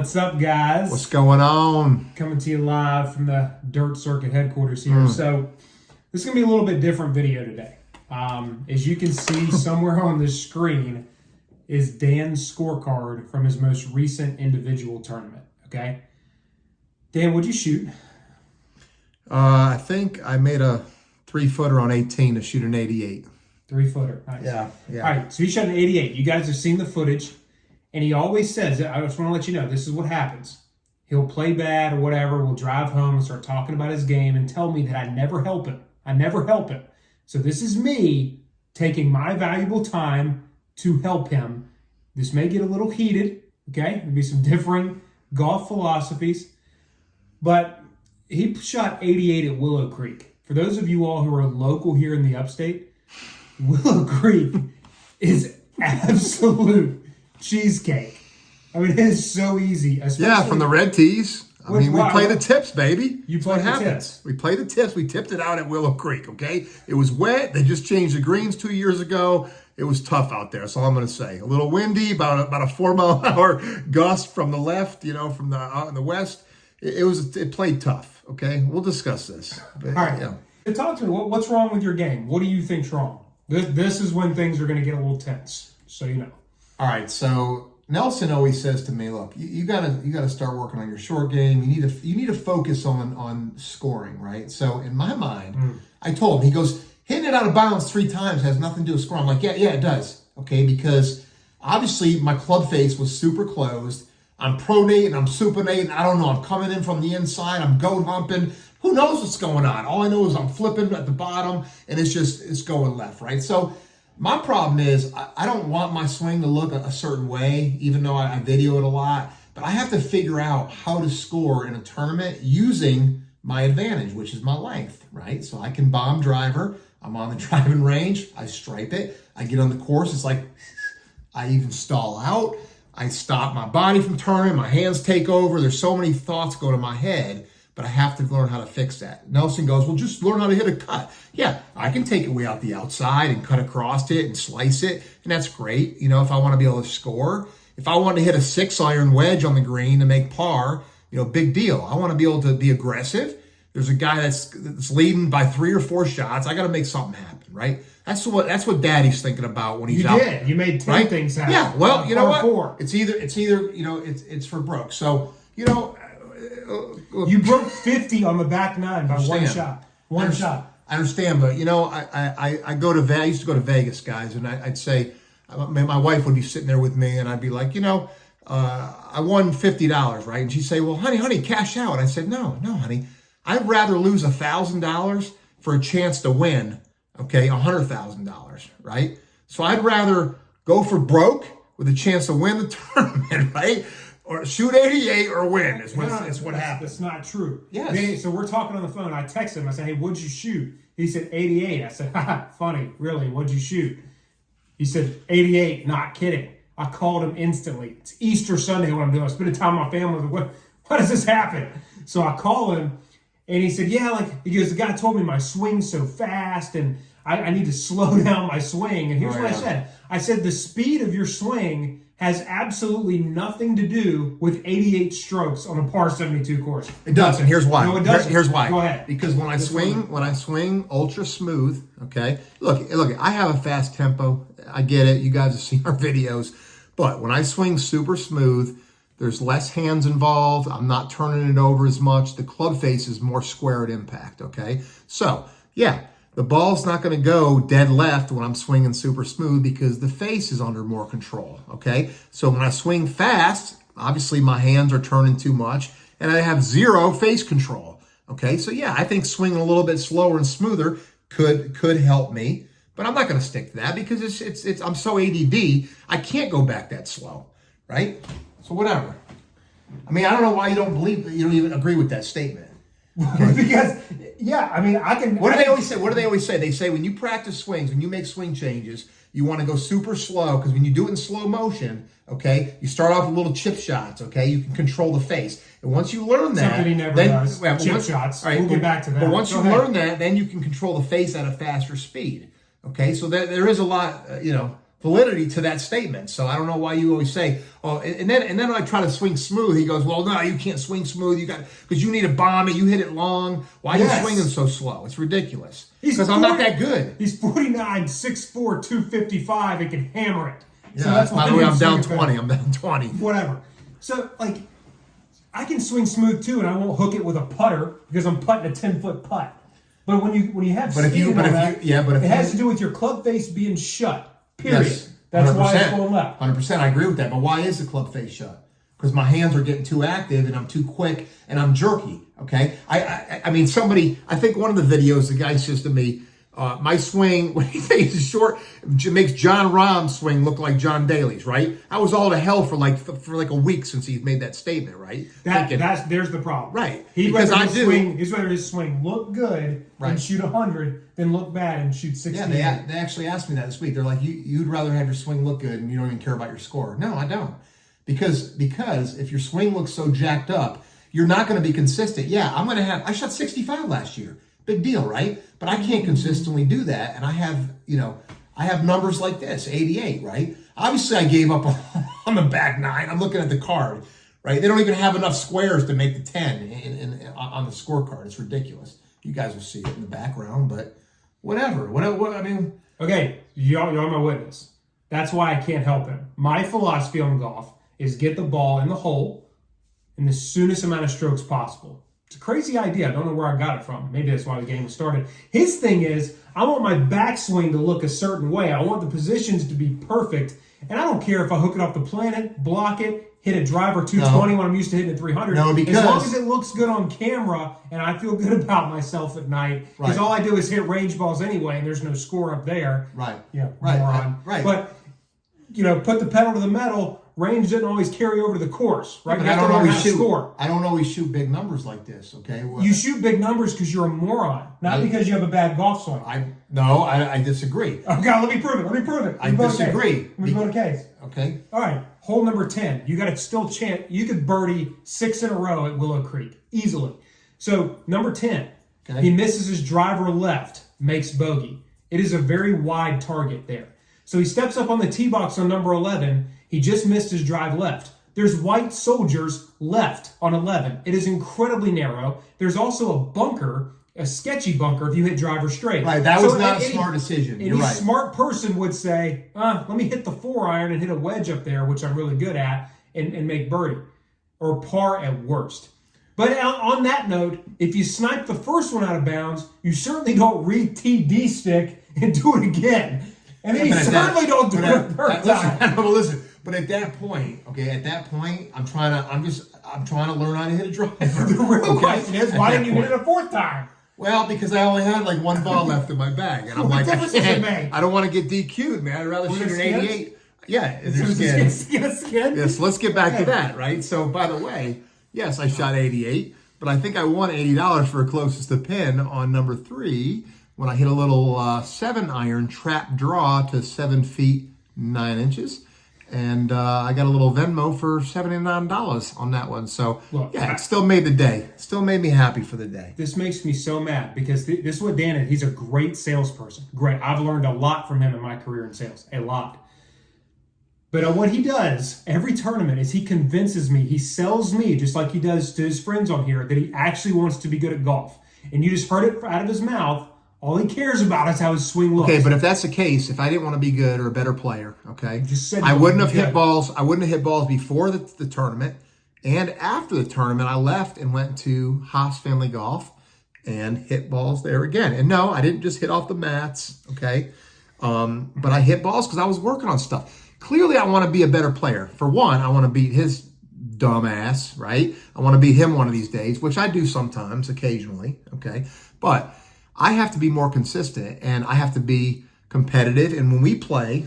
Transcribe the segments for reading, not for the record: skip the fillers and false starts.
What's up, guys? What's going on? Coming to you live from the Dirt Circuit headquarters here. So this is going to be a little bit different video today. As you can see somewhere on the screen is Dan's scorecard from his most recent individual tournament, okay? Dan, what'd you shoot? I think I made a 3-footer on 18 to shoot an 88. 3-footer. Nice. Yeah. All right, so he shot an 88. You guys have seen the footage. And he always says, I just want to let you know, this is what happens. He'll play bad or whatever. We'll drive home and start talking about his game and tell me that I never help him. I never help him. So this is me taking my valuable time to help him. This may get a little heated, okay? There'll be some differing golf philosophies. But he shot 88 at Willow Creek. For those of you all who are local here in the upstate, Willow Creek is absolute cheesecake. I mean, it is so easy. Yeah, from the red tees. I mean, we play the tips, baby. You play the tips. We play the tips. We tipped it out at Willow Creek, okay? It was wet. They just changed the greens 2 years ago. It was tough out there, that's all I'm going to say. A little windy, about a 4-mile-an-hour gust from the left, from the out in the west. It played tough, okay? We'll discuss this. But, all right. Yeah. Talk to me. What's wrong with your game? What do you think's wrong? This is when things are going to get a little tense, so you know. All right, so Nelson always says to me, "Look, you gotta start working on your short game. You need to focus on scoring, right?" So in my mind, I told him. He goes, "Hitting it out of bounds 3 times has nothing to do with scoring." I'm like, "Yeah, it does, okay?" Because obviously my club face was super closed. I'm pronating, I'm supinating. I don't know. I'm coming in from the inside. I'm goat humping. Who knows what's going on? All I know is I'm flipping at the bottom, and it's going left, right? So. My problem is I don't want my swing to look a certain way, even though I video it a lot. But I have to figure out how to score in a tournament using my advantage, which is my length, right? So I can bomb driver. I'm on the driving range. I stripe it. I get on the course. It's like I even stall out. I stop my body from turning. My hands take over. There's so many thoughts go to my head. But I have to learn how to fix that. Nelson goes, well, just learn how to hit a cut. Yeah, I can take it way out the outside and cut across it and slice it, and that's great. If I want to be able to score. If I want to hit a 6-iron wedge on the green to make par, big deal. I want to be able to be aggressive. There's a guy that's leading by 3 or 4 shots. I got to make something happen, right? That's what Daddy's thinking about when he's out. You did. You made 10 things happen. Yeah. Well, you know what? 4. It's either it's for broke. So you broke 50 on the back 9 by one shot. One shot. I understand, but I go to I used to go to Vegas, guys, and I'd say my wife would be sitting there with me, and I'd be like, I won $50, right? And she'd say, well, honey, cash out. And I said, no, honey, I'd rather lose $1,000 for a chance to win, okay, $100,000, right? So I'd rather go for broke with a chance to win the tournament, right? Or shoot 88 or win. It's what happens. That's not true. Yes. So we're talking on the phone. I texted him. I said, hey, what'd you shoot? He said, 88. I said, haha, funny. Really? What'd you shoot? He said, 88. Not kidding. I called him instantly. It's Easter Sunday when I'm doing. I'm spending time with my family. What does this happen? So I call him, and he said, yeah, he goes, the guy told me my swing's so fast, and I need to slow down my swing. And here's what I said. I said, the speed of your swing has absolutely nothing to do with 88 strokes on a par 72 course. It doesn't. Here's why. No, it doesn't. Here's why. Go ahead. Because when I swing ultra smooth, okay? Look, I have a fast tempo. I get it. You guys have seen our videos. But when I swing super smooth, there's less hands involved. I'm not turning it over as much. The club face is more square at impact, okay? So, yeah. The ball's not going to go dead left when I'm swinging super smooth because the face is under more control, okay? So when I swing fast, obviously my hands are turning too much, and I have 0 face control, okay? So yeah, I think swinging a little bit slower and smoother could help me, but I'm not going to stick to that because I'm so ADD, I can't go back that slow, right? So whatever. I mean, I don't know why you don't even agree with that statement. Because, yeah, I mean, I can... What do they always say? They say when you practice swings, when you make swing changes, you want to go super slow because when you do it in slow motion, okay, you start off with little chip shots, okay? You can control the face. And once you learn that... Something he never does. Chip shots. Right, we'll get back to that. But once you learn that, then you can control the face at a faster speed, okay? So there is a lot, validity to that statement. So I don't know why you always say, oh, and then when I try to swing smooth, he goes, well, no, you can't swing smooth. Because you need to bomb it. You hit it long. Why are you swinging so slow? It's ridiculous. Because I'm not that good. He's 49, 6'4", 255, and can hammer it. Yeah, so that's by the way, I'm down 20. I'm down 20. Whatever. So, like, I can swing smooth too, and I won't hook it with a putter because I'm putting a 10-foot putt. But when you have speed, it has to do with your club face being shut. Period. Yes, that's why it's going left. 100%. I agree with that. But why is the club face shut? Because my hands are getting too active and I'm too quick and I'm jerky. Okay. I mean, I think one of the videos, the guy says to me, my swing, when he thinks it's short, makes John Rahm's swing look like John Daly's, right? I was all to hell for like a week since he's made that statement, right? There's the problem. Right. He'd rather his swing look good and shoot 100 than look bad and shoot 60. Yeah, they actually asked me that this week. They're like, you'd rather have your swing look good and you don't even care about your score. No, I don't. Because if your swing looks so jacked up, you're not going to be consistent. Yeah, I shot 65 last year. Big deal, right? But I can't consistently do that. And I have numbers like this, 88, right? Obviously, I gave up on the back nine. I'm looking at the card, right? They don't even have enough squares to make the 10 on the scorecard. It's ridiculous. You guys will see it in the background, but whatever. I mean... Okay, y'all are my witness. That's why I can't help him. My philosophy on golf is get the ball in the hole in the soonest amount of strokes possible. It's a crazy idea. I don't know where I got it from. Maybe that's why the game started. His thing is, I want my backswing to look a certain way. I want the positions to be perfect. And I don't care if I hook it off the planet, block it, hit a driver 220 when I'm used to hitting it 300. No, because as long as it looks good on camera and I feel good about myself at night, because all I do is hit range balls anyway, and there's no score up there. Right. Yeah. Right. But put the pedal to the metal. Range didn't always carry over to the course, right? But I don't always shoot big numbers like this. Okay. You shoot big numbers because you're a moron, not because you have a bad golf swing. I disagree. Okay, let me prove it. I disagree. Let me go to case. Okay. All right. Hole number 10. You got to still chance. You could birdie 6 in a row at Willow Creek easily. So number 10. Okay. He misses his driver left, makes bogey. It is a very wide target there. So he steps up on the tee box on number 11. He just missed his drive left. There's white soldiers left on 11. It is incredibly narrow. There's also a bunker, a sketchy bunker if you hit driver straight. Right, that was not a smart decision. You're right. A smart person would say, let me hit the 4-iron and hit a wedge up there, which I'm really good at, and make birdie. Or par at worst. But on that note, if you snipe the first one out of bounds, you certainly don't re-TD stick and do it again. And then you certainly don't do it a third time. Listen. But at that point, I'm trying to learn how to hit a driver. The real question is, why didn't you hit it a fourth time? Well, because I only had like one ball left in my bag, and I'm like, I don't want to get DQ'd, man. I'd rather shoot an 88. Yeah, there's skin. Yes, let's get back to that, right? So, by the way, yes, I shot 88, but I think I won $80 for closest to pin on number 3 when I hit a little 7-iron trap draw to 7 feet 9 inches. And I got a little Venmo for $79 on that one. So, it still made the day. Still made me happy for the day. This makes me so mad because this is what Dan is. He's a great salesperson. Great. I've learned a lot from him in my career in sales. A lot. But what he does every tournament is he convinces me, he sells me, just like he does to his friends on here, that he actually wants to be good at golf. And you just heard it out of his mouth. All he cares about is how his swing looks. Okay, but if that's the case, if I didn't want to be good or a better player, okay, I wouldn't have hit balls. I wouldn't have hit balls before the tournament, and after the tournament, I left and went to Haas Family Golf and hit balls there again. And no, I didn't just hit off the mats, okay, but I hit balls because I was working on stuff. Clearly, I want to be a better player. For one, I want to beat his dumb ass, right? I want to beat him one of these days, which I do sometimes, occasionally, okay, but I have to be more consistent and I have to be competitive. And when we play,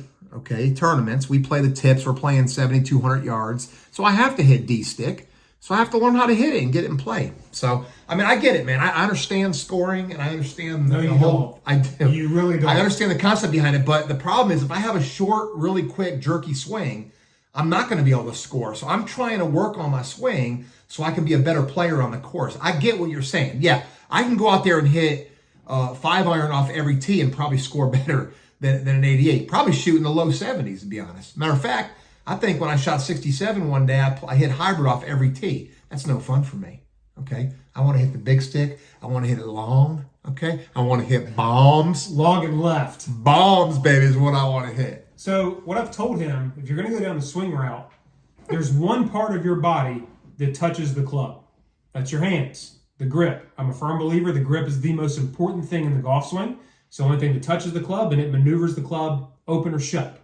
tournaments, we play the tips. We're playing 7,200 yards. So I have to hit D-stick. So I have to learn how to hit it and get it in play. So, I mean, I get it, man. I understand scoring and I understand the whole... I do. You really don't. I understand the concept behind it. But the problem is if I have a short, really quick, jerky swing, I'm not going to be able to score. So I'm trying to work on my swing so I can be a better player on the course. I get what you're saying. Yeah, I can go out there and hit 5-iron off every tee and probably score better than an 88. Probably shooting the low 70s, to be honest. Matter of fact, I think when I shot 67 one day, I hit hybrid off every tee. That's no fun for me, okay? I want to hit the big stick. I want to hit it long, okay? I want to hit bombs. Long and left. Bombs, baby, is what I want to hit. So what I've told him, if you're going to go down the swing route, there's one part of your body that touches the club. That's your hands, the grip. I'm a firm believer the grip is the most important thing in the golf swing. It's the only thing that touches the club, and it maneuvers the club open or shut.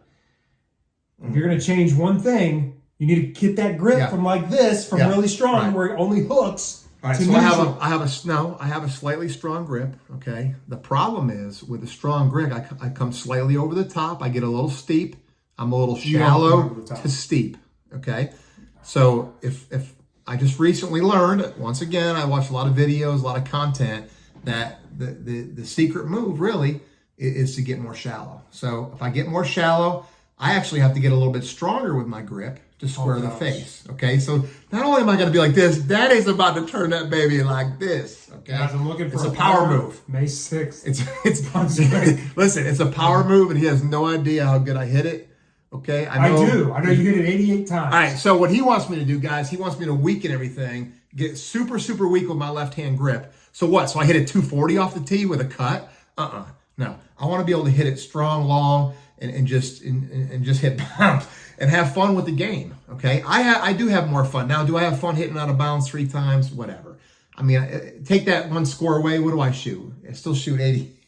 If you're going to change one thing, you need to get that grip from like this, from really strong, where it only hooks. All right, so I have a slightly strong grip, okay? The problem is, with a strong grip, I come slightly over the top. I get a little steep. I'm a little shallow to steep, okay? So if I just recently learned, once again, I watched a lot of videos, a lot of content, that the secret move really is to get more shallow. So if I get more shallow, I actually have to get a little bit stronger with my grip to square the face, okay? So not only am I going to be like this, Daddy's about to turn that baby like this, okay? Guys, I'm looking for it's a power move. May 6th. It's listen, it's a power move, and he has no idea how good I hit it, okay? I do. I know you hit it 88 times. All right, so what he wants me to do, guys, he wants me to weaken everything, get super, super weak with my left-hand grip. So what? So I hit it 240 off the tee with a cut? No. I want to be able to hit it strong, long, and just hit bounce and have fun with the game, okay? I do have more fun. Now, do I have fun hitting out of bounds 3 times? Whatever. I mean, take that one score away, what do I shoot? I still shoot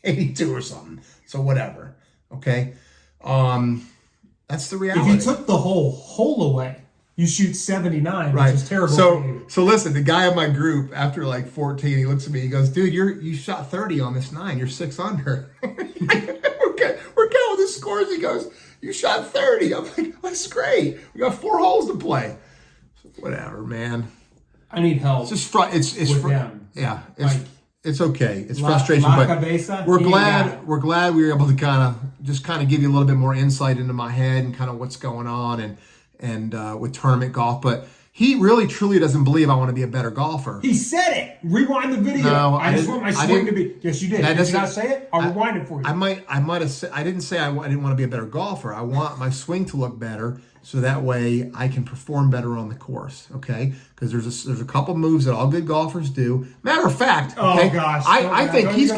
82 or something. So whatever, okay? That's the reality. If you took the whole hole away, you shoot 79, which is terrible for you. So listen, the guy in my group, after like 14, he looks at me, he goes, dude, you shot 30 on this 9. You're 6 under. We're counting the scores. He goes, you shot 30. I'm like, that's great. We got 4 holes to play. Whatever, man. I need help. It's just with them. Yeah, it's okay. It's frustration, but we're glad we were able to kind of give you a little bit more insight into my head and kind of what's going on and with tournament golf. But he really truly doesn't believe I want to be a better golfer. He said it. Rewind the video. No, I just want my swing to be. Yes, you did. Did you not say it? I'll rewind it for you. I might have said. I didn't say I didn't want to be a better golfer. I want my swing to look better, so that way I can perform better on the course. Okay, because there's a couple moves that all good golfers do. Matter of fact, okay, I think he's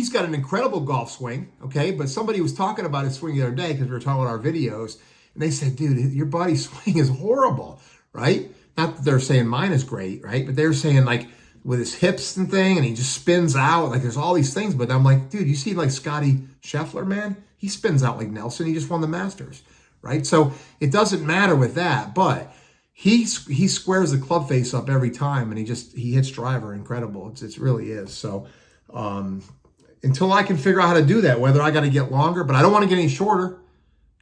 got an incredible golf swing. Okay, but somebody was talking about his swing the other day because we were talking about our videos, and they said, dude, your buddy's swing is horrible. Right? Not that they're saying mine is great, right? But they're saying like with his hips and thing, and he just spins out. Like there's all these things. But I'm like, dude, you see like Scotty Scheffler, man? He spins out like Nelson. He just won the Masters, right? So it doesn't matter with that. But he squares the club face up every time, and he hits driver incredible. It really is. So until I can figure out how to do that, whether I got to get longer, but I don't want to get any shorter,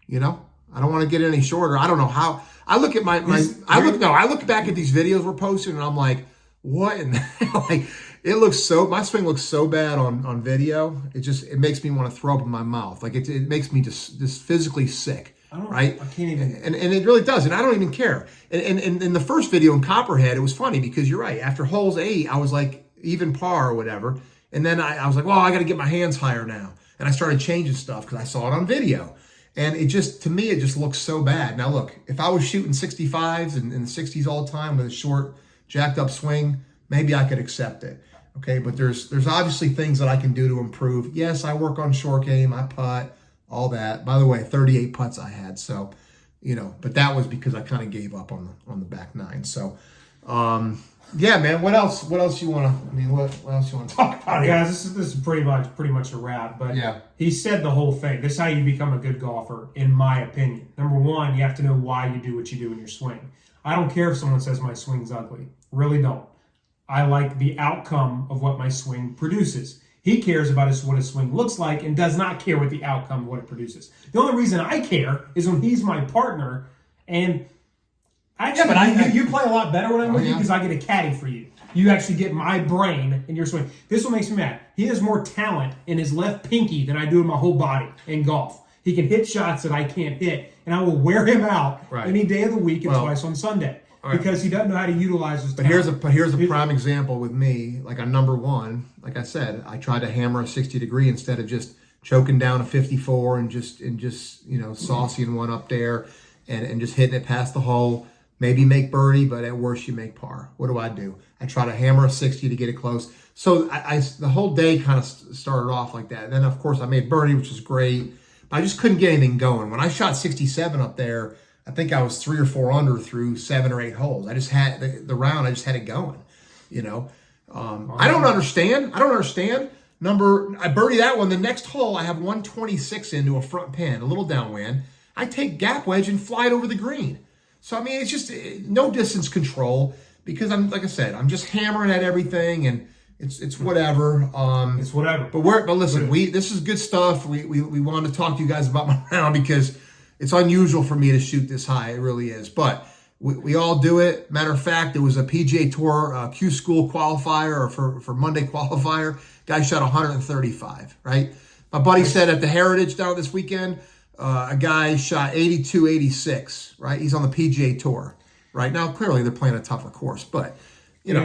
you know? I don't want to get any shorter. I don't know how. I look at I look back at these videos we're posting, and I'm like, what in the hell? Like, my swing looks so bad on video. It makes me want to throw up in my mouth. Like it makes me just physically sick. Right? I can't even. And it really does. And I don't even care. And in the first video in Copperhead, it was funny because you're right. After holes 8, I was like even par or whatever. And then I was like, well, I got to get my hands higher now. And I started changing stuff because I saw it on video. And to me, it just looks so bad. Now, look, if I was shooting 65s and the 60s all the time with a short, jacked up swing, maybe I could accept it. Okay, but there's obviously things that I can do to improve. Yes, I work on short game, I putt, all that. By the way, 38 putts I had. So, but that was because I kind of gave up on the back 9. So, yeah, man. What else you want to? I mean, what else you want to talk about? Guys, this is pretty much a wrap. But yeah, he said the whole thing. This is how you become a good golfer, in my opinion. Number one, you have to know why you do what you do in your swing. I don't care if someone says my swing's ugly. Really don't. I like the outcome of what my swing produces. He cares about what his swing looks like and does not care what the outcome of what it produces. The only reason I care is when he's my partner and. You play a lot better when I'm with you because I get a caddy for you. You actually get my brain in your swing. This is what makes me mad. He has more talent in his left pinky than I do in my whole body in golf. He can hit shots that I can't hit, and I will wear him out any day of the week and twice on Sunday because he doesn't know how to utilize his talent. But here's a prime example with me. Like on number 1, like I said, I tried to hammer a 60 degree instead of just choking down a 54 and just saucying one up there and just hitting it past the hole. Maybe make birdie, but at worst you make par. What do? I try to hammer a 60 to get it close. So I the whole day kind of started off like that. And then of course I made birdie, which was great, but I just couldn't get anything going. When I shot 67 up there, I think I was 3 or 4 under through 7 or 8 holes. I just had the round. I just had it going, I don't understand. I birdied that one. The next hole, I have 126 into a front pin, a little downwind. I take gap wedge and fly it over the green. So, I mean, it's just no distance control because like I said, I'm just hammering at everything and it's whatever. It's whatever. But listen, this is good stuff. We wanted to talk to you guys about my round because it's unusual for me to shoot this high. It really is. But we all do it. Matter of fact, it was a PGA Tour Q School qualifier or for Monday qualifier. Guy shot 135, right? My buddy said at the Heritage down this weekend, a guy shot 82, 86, right? He's on the PGA Tour right now. Clearly, they're playing a tougher course, but it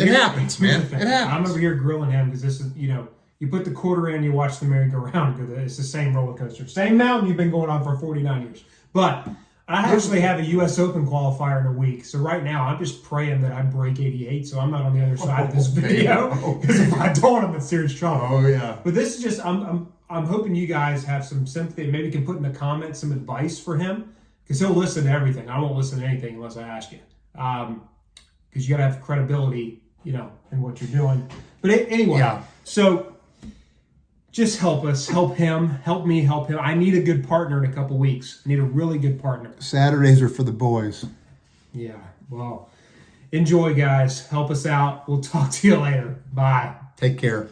happens, man. It happens. I'm over here grilling him because this is, you put the quarter in, you watch the merry-go-round. It's the same roller coaster, same mountain you've been going on for 49 years. But I actually have a U.S. Open qualifier in a week, so right now I'm just praying that I break 88, so I'm not on the other side of this video. Because if I don't, I'm in serious trouble. Oh yeah. But this is just I'm hoping you guys have some sympathy. Maybe you can put in the comments some advice for him because he'll listen to everything. I won't listen to anything unless I ask you. Because you got to have credibility, in what you're doing. But anyway, So just help us, help him, help me, help him. I need a good partner in a couple weeks. I need a really good partner. Saturdays are for the boys. Yeah. Well, enjoy, guys. Help us out. We'll talk to you later. Bye. Take care.